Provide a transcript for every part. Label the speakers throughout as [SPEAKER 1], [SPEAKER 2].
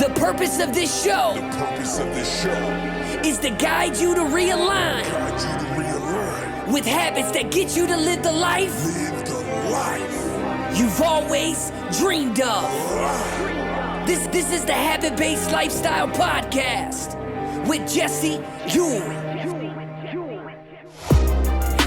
[SPEAKER 1] The purpose of this show is to guide you to realign with habits that get you to live the life you've always dreamed of. This is the Habit-Based Lifestyle Podcast with Jesse Ewell.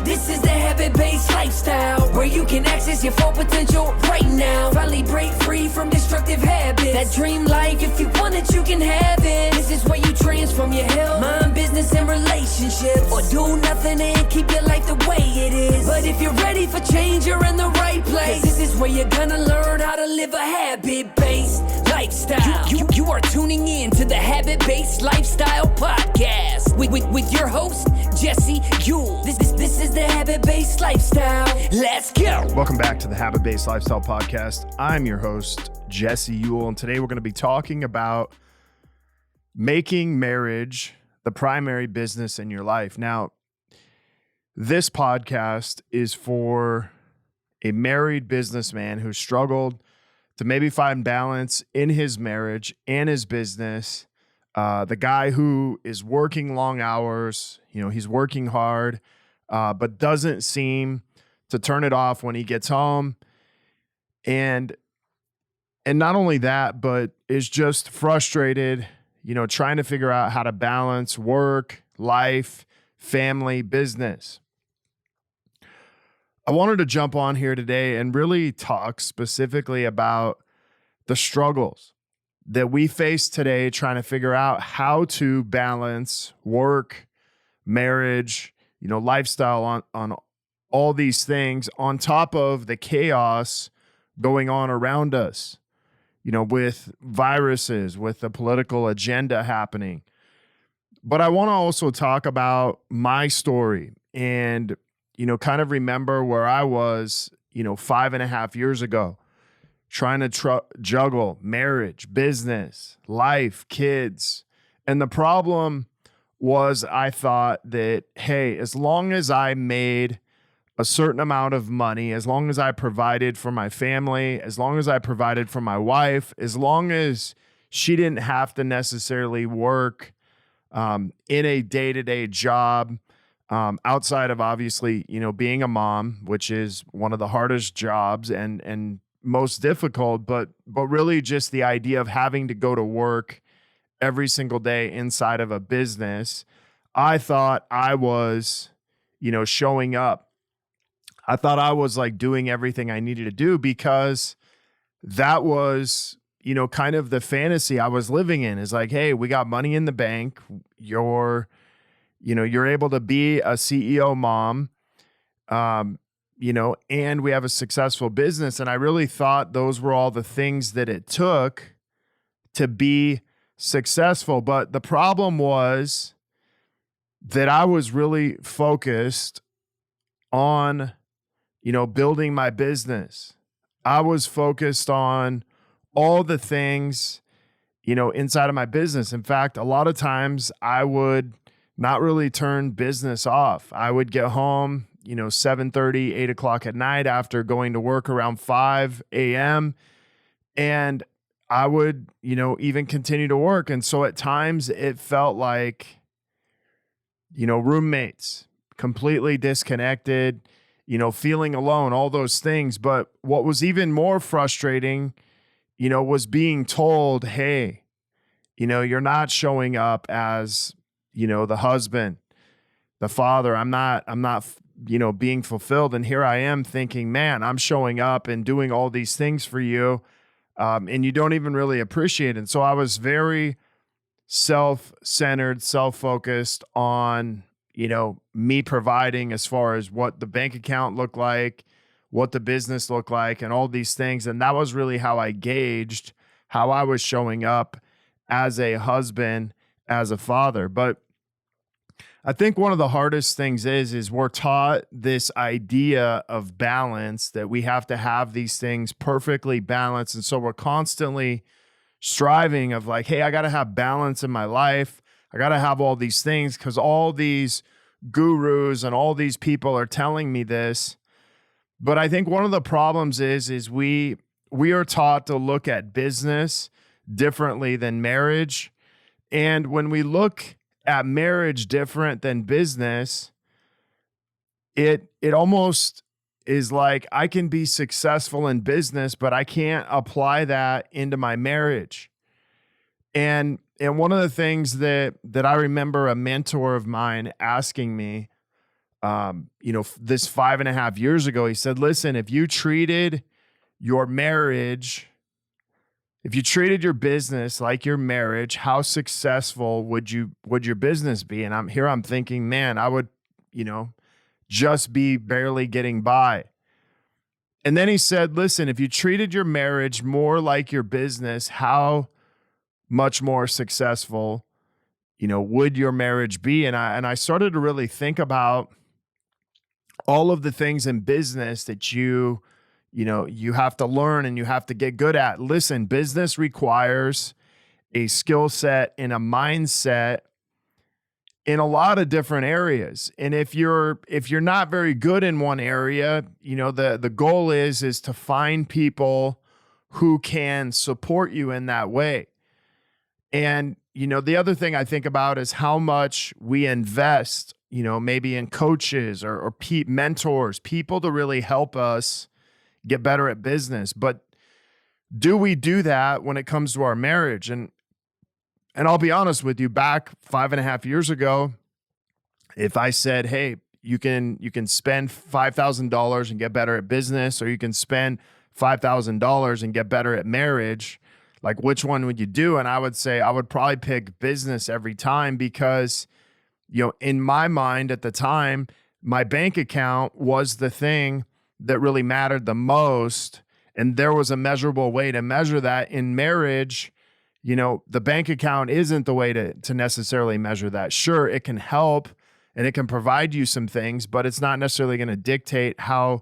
[SPEAKER 1] This is the Habit-Based Lifestyle, where you can access your full potential right now. Finally break free from destructive habits. That dream life, if you want it, you can have it. This is where you transform your health, mind, business, and relationships. Or do nothing and keep your life the way it is. But if you're ready for change, you're in the right place. This is where you're gonna learn how to live a habit-based lifestyle. You are tuning in to the Habit-Based Lifestyle Podcast with your host, Jesse Ewell. This is the Habit-Based Lifestyle. Let's go.
[SPEAKER 2] Welcome back to the Habit-Based Lifestyle Podcast. I'm your host, Jesse Ewell, and today we're going to be talking about making marriage the primary business in your life. Now, this podcast is for a married businessman who struggled to maybe find balance in his marriage and his business. The guy who is working long hours, he's working hard, but doesn't seem to turn it off when he gets home. And not only that, but is just frustrated, trying to figure out how to balance work, life, family, business. I wanted to jump on here today and really talk specifically about the struggles that we face today, trying to figure out how to balance work, marriage, lifestyle on all these things on top of the chaos going on around us, with viruses, with the political agenda happening. But I want to also talk about my story and, kind of remember where I was, 5.5 years ago, trying to juggle marriage, business, life, kids. And the problem was, I thought that, hey, as long as I made a certain amount of money, as long as I provided for my family, as long as I provided for my wife, as long as she didn't have to necessarily work in a day-to-day job, outside of obviously, being a mom, which is one of the hardest jobs and most difficult, but really just the idea of having to go to work every single day inside of a business. I thought I was, showing up. I thought I was like doing everything I needed to do because that was, kind of the fantasy I was living in, is like, hey, we got money in the bank. You're able to be a CEO mom, and we have a successful business. And I really thought those were all the things that it took to be successful. But the problem was that I was really focused on, building my business. I was focused on all the things, inside of my business. In fact, a lot of times I would not really turn business off. I would get home, 7:30, 8 o'clock at night after going to work around 5 a.m. And I would, even continue to work. And so at times it felt like, roommates, completely disconnected, feeling alone, all those things. But what was even more frustrating, was being told, hey, you're not showing up as, the husband, the father. I'm not, being fulfilled. And here I am thinking, man, I'm showing up and doing all these things for you. And you don't even really appreciate it. And so I was very self-centered, self-focused on, me providing as far as what the bank account looked like, what the business looked like, and all these things. And that was really how I gauged how I was showing up as a husband, as a father. But I think one of the hardest things is we're taught this idea of balance, that we have to have these things perfectly balanced. And so we're constantly striving of like, hey, I got to have balance in my life. I got to have all these things because all these gurus and all these people are telling me this. But I think one of the problems is we are taught to look at business differently than marriage. And when we look at marriage different than business, it almost is like I can be successful in business, but I can't apply that into my marriage. And one of the things that I remember a mentor of mine asking me, this 5.5 years ago, he said, listen, if you treated your marriage, if you treated your business like your marriage, how successful would your business be? And I'm thinking, man, I would, just be barely getting by. And then he said, listen, if you treated your marriage more like your business, how much more successful, would your marriage be? And I started to really think about all of the things in business that you have to learn and you have to get good at. Listen, business requires a skill set and a mindset in a lot of different areas. And if you're not very good in one area, the goal is to find people who can support you in that way. And, the other thing I think about is how much we invest, maybe in coaches or mentors, people to really help us get better at business. But do we do that when it comes to our marriage? And I'll be honest with you, back 5.5 years ago, if I said, hey, you can spend $5,000 and get better at business, or you can spend $5,000 and get better at marriage, like which one would you do? And I would say I would probably pick business every time because, in my mind at the time, my bank account was the thing that really mattered the most. And there was a measurable way to measure that. In marriage, the bank account isn't the way to necessarily measure that. Sure, it can help and it can provide you some things, but it's not necessarily going to dictate how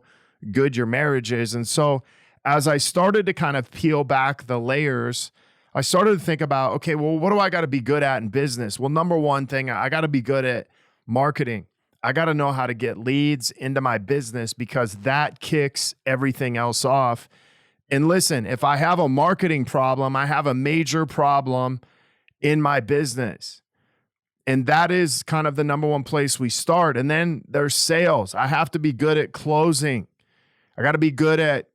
[SPEAKER 2] good your marriage is. And so as I started to kind of peel back the layers, I started to think about, okay, well, what do I got to be good at in business? Well, number one thing, I got to be good at marketing. I got to know how to get leads into my business because that kicks everything else off. And listen, if I have a marketing problem, I have a major problem in my business. And that is kind of the number one place we start. And then there's sales. I have to be good at closing. I got to be good at,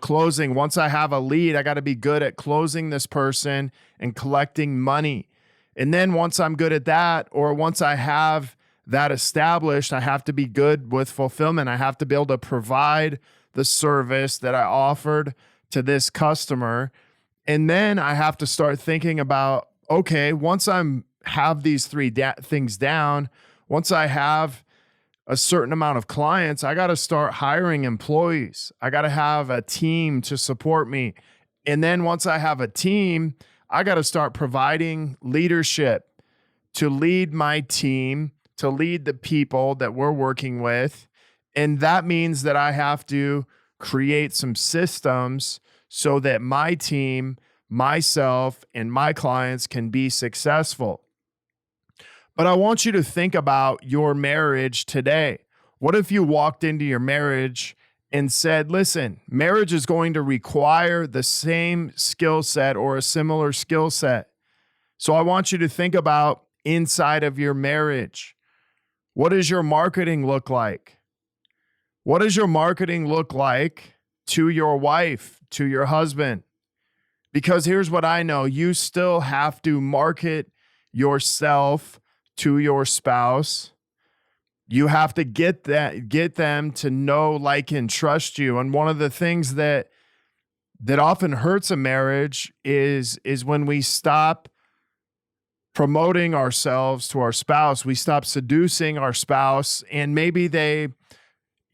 [SPEAKER 2] closing. Once I have a lead, I got to be good at closing this person and collecting money. And then once I'm good at that, or once I have that established, I have to be good with fulfillment. I have to be able to provide the service that I offered to this customer. And then I have to start thinking about, okay, once have these three things down, once I have a certain amount of clients, I got to start hiring employees. I got to have a team to support me. And then once I have a team, I got to start providing leadership to lead my team, to lead the people that we're working with. And that means that I have to create some systems so that my team, myself, and my clients can be successful. But I want you to think about your marriage today. What if you walked into your marriage and said, listen, marriage is going to require the same skill set or a similar skill set. So I want you to think about inside of your marriage. What does your marketing look like? What does your marketing look like to your wife, to your husband? Because here's what I know, you still have to market yourself to your spouse. You have to get them to know, like, and trust you. And one of the things that often hurts a marriage is when we stop promoting ourselves to our spouse, we stop seducing our spouse, and maybe they,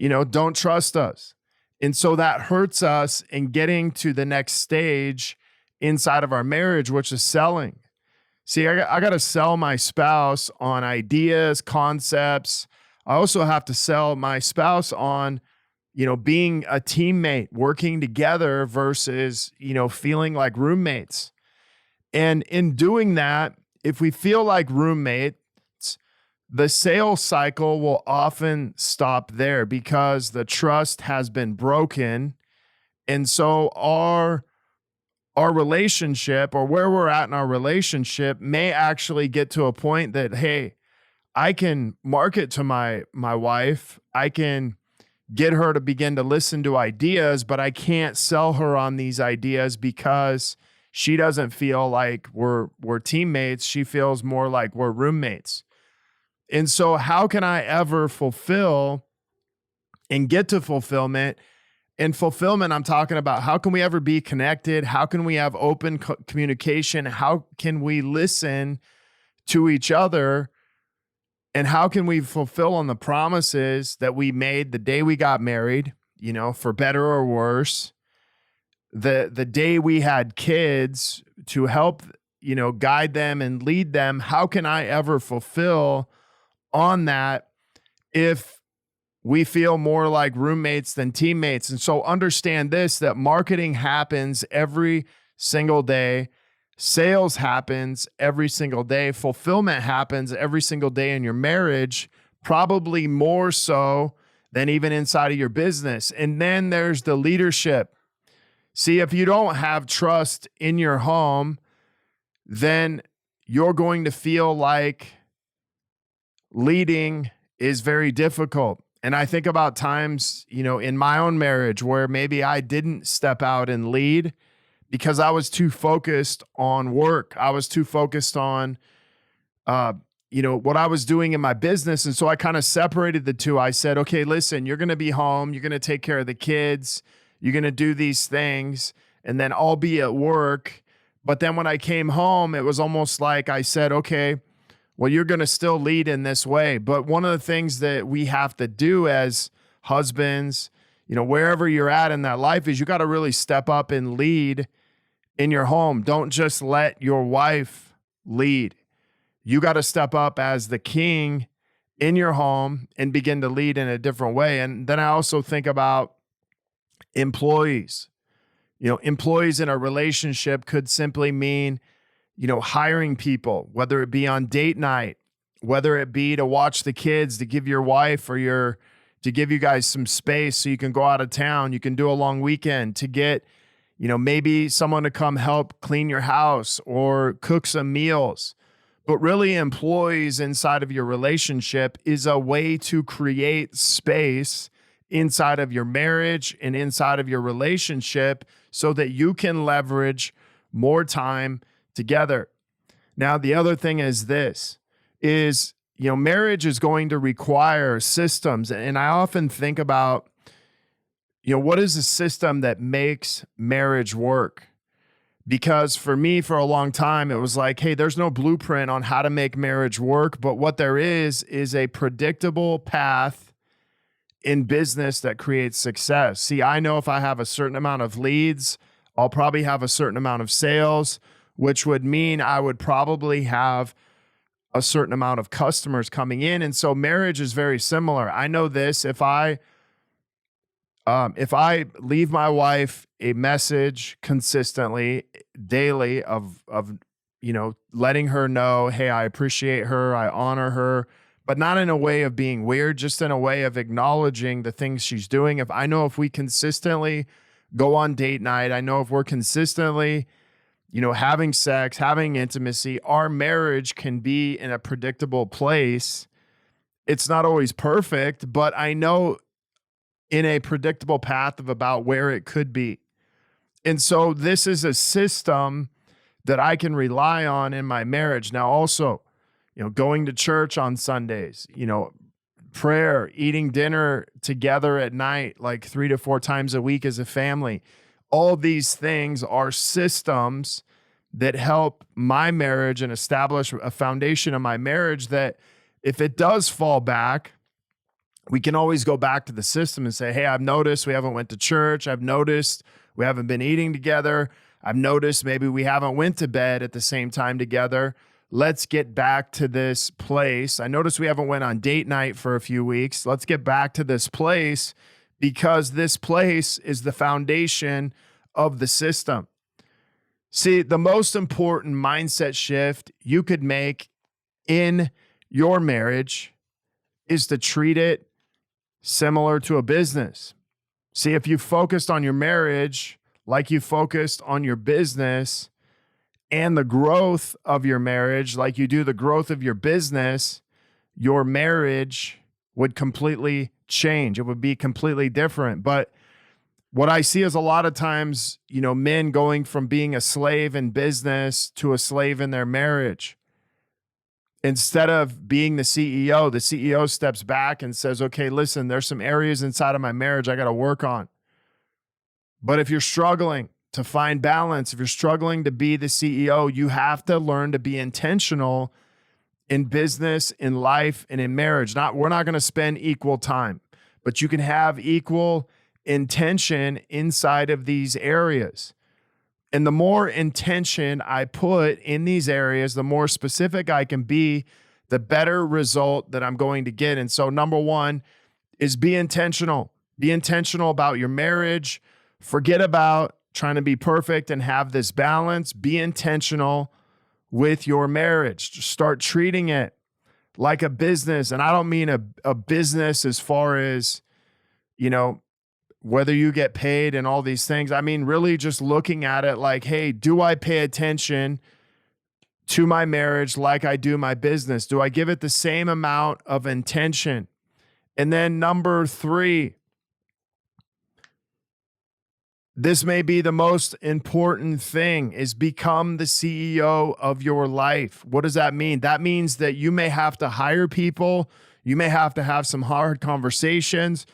[SPEAKER 2] don't trust us. And so that hurts us in getting to the next stage inside of our marriage, which is selling. See, I got to sell my spouse on ideas, concepts. I also have to sell my spouse on, being a teammate, working together versus, feeling like roommates. And in doing that, if we feel like roommates, the sales cycle will often stop there because the trust has been broken. And so our our relationship or where we're at in our relationship may actually get to a point that, hey, I can market to my wife. I can get her to begin to listen to ideas, but I can't sell her on these ideas because she doesn't feel like we're teammates. She feels more like we're roommates. And so how can I ever fulfill and get to fulfillment? And fulfillment, I'm talking about how can we ever be connected? How can we have open communication? How can we listen to each other? And how can we fulfill on the promises that we made the day we got married, for better or worse, the day we had kids, to help, guide them and lead them? How can I ever fulfill on that if we feel more like roommates than teammates? And so understand this, that marketing happens every single day. Sales happens every single day. Fulfillment happens every single day in your marriage, probably more so than even inside of your business. And then there's the leadership. See, if you don't have trust in your home, then you're going to feel like leading is very difficult. And I think about times, in my own marriage where maybe I didn't step out and lead because I was too focused on work. I was too focused on, what I was doing in my business. And so I kind of separated the two. I said, okay, listen, you're going to be home. You're going to take care of the kids. You're going to do these things. And then I'll be at work. But then when I came home, it was almost like I said, okay, well, you're going to still lead in this way. But one of the things that we have to do as husbands, wherever you're at in that life, is you got to really step up and lead in your home. Don't just let your wife lead. You got to step up as the king in your home and begin to lead in a different way. And then I also think about employees. Employees in a relationship could simply mean, hiring people, whether it be on date night, whether it be to watch the kids, to give your wife or to give you guys some space so you can go out of town, you can do a long weekend, to get, maybe someone to come help clean your house or cook some meals. But really, employees inside of your relationship is a way to create space inside of your marriage and inside of your relationship so that you can leverage more time together. Now, the other thing is this, is, marriage is going to require systems. And I often think about, what is the system that makes marriage work? Because for me, for a long time, it was like, hey, there's no blueprint on how to make marriage work. But what there is a predictable path in business that creates success. See, I know if I have a certain amount of leads, I'll probably have a certain amount of sales, which would mean I would probably have a certain amount of customers coming in. And so marriage is very similar. I know this, if I leave my wife a message consistently, daily of letting her know, hey, I appreciate her, I honor her, but not in a way of being weird, just in a way of acknowledging the things she's doing. If we consistently go on date night, I know if we're consistently, having sex, having intimacy, our marriage can be in a predictable place. It's not always perfect, but I know in a predictable path of about where it could be. And so this is a system that I can rely on in my marriage. Now, also, going to church on Sundays, prayer, eating dinner together at night, like 3 to 4 times a week as a family. All these things are systems that help my marriage and establish a foundation of my marriage that if it does fall back, we can always go back to the system and say, hey, I've noticed we haven't went to church. I've noticed we haven't been eating together. I've noticed maybe we haven't went to bed at the same time together. Let's get back to this place. I noticed we haven't went on date night for a few weeks. Let's get back to this place because this place is the foundation of the system. See, the most important mindset shift you could make in your marriage is to treat it similar to a business. See, if you focused on your marriage like you focused on your business and the growth of your marriage, like you do the growth of your business, your marriage would completely change. It would be completely different. But what I see is a lot of times, men going from being a slave in business to a slave in their marriage. Instead of being the CEO steps back and says, okay, listen, there's some areas inside of my marriage I got to work on. But if you're struggling to find balance, if you're struggling to be the CEO, you have to learn to be intentional in business, in life, and in marriage. We're not going to spend equal time, but you can have equal intention inside of these areas. And the more intention I put in these areas, the more specific I can be, the better result that I'm going to get. And so number one is be intentional. Be intentional about your marriage. Forget about trying to be perfect and have this balance. Be intentional with your marriage. Just start treating it like a business. And I don't mean a business as far as, whether you get paid and all these things. I mean, really just looking at it like, hey, do I pay attention to my marriage like I do my business? Do I give it the same amount of intention? And then number three, this may be the most important thing, is become the CEO of your life. What does that mean? That means that you may have to hire people. You may have to have some hard conversations,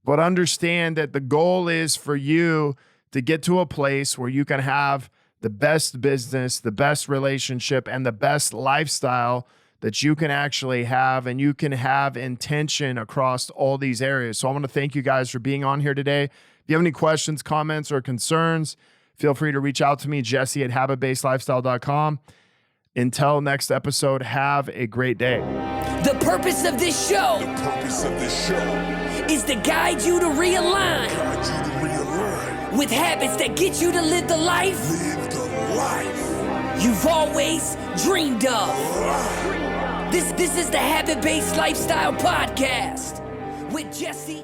[SPEAKER 2] but understand that the goal is for you to get to a place where you can have the best business, the best relationship, and the best lifestyle that you can actually have, and you can have intention across all these areas. So I want to thank you guys for being on here today. If you have any questions, comments, or concerns, feel free to reach out to me, jesse@habitbasedlifestyle.com. Until next episode, have a great day.
[SPEAKER 1] The purpose of this show is to guide you to realign with habits that get you to live the life you've always dreamed of. This is the Habit-Based Lifestyle Podcast with Jesse